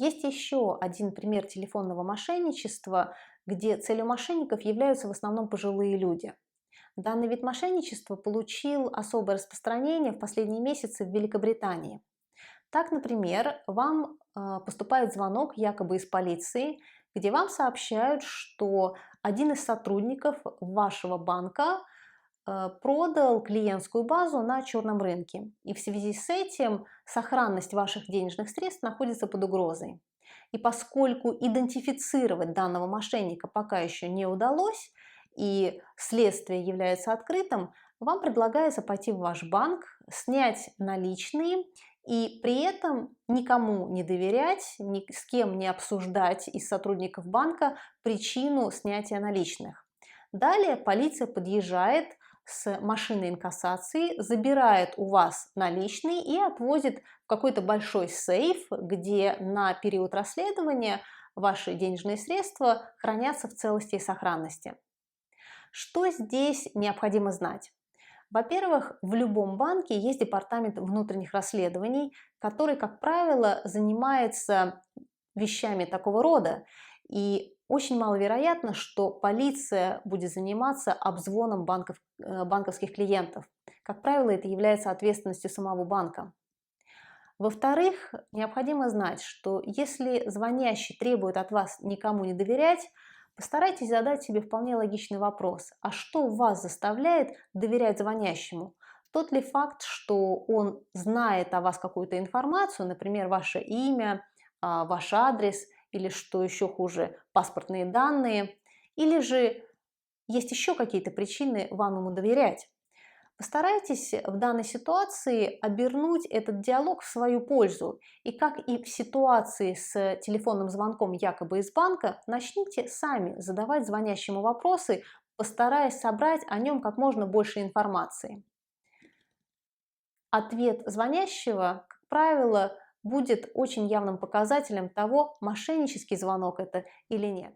Есть еще один пример телефонного мошенничества, где целью мошенников являются в основном пожилые люди. Данный вид мошенничества получил особое распространение в последние месяцы в Великобритании. Так, например, вам поступает звонок якобы из полиции, где вам сообщают, что один из сотрудников вашего банка продал клиентскую базу на черном рынке. И в связи с этим сохранность ваших денежных средств находится под угрозой. И поскольку идентифицировать данного мошенника пока еще не удалось, и следствие является открытым, вам предлагается пойти в ваш банк, снять наличные и при этом никому не доверять, ни с кем не обсуждать из сотрудников банка причину снятия наличных. Далее полиция подъезжает с машиной инкассации, забирает у вас наличные и отвозит в какой-то большой сейф, где на период расследования ваши денежные средства хранятся в целости и сохранности. Что здесь необходимо знать? Во-первых, в любом банке есть департамент внутренних расследований, который, как правило, занимается вещами такого рода. И очень маловероятно, что полиция будет заниматься обзвоном банковских клиентов. Как правило, это является ответственностью самого банка. Во-вторых, необходимо знать, что если звонящий требует от вас никому не доверять, постарайтесь задать себе вполне логичный вопрос. А что вас заставляет доверять звонящему? Тот ли факт, что он знает о вас какую-то информацию, например, ваше имя, ваш адрес или, что еще хуже, паспортные данные, или же есть еще какие-то причины вам ему доверять? Постарайтесь в данной ситуации обернуть этот диалог в свою пользу. И как и в ситуации с телефонным звонком якобы из банка, начните сами задавать звонящему вопросы, постараясь собрать о нем как можно больше информации. Ответ звонящего, как правило, будет очень явным показателем того, мошеннический звонок это или нет.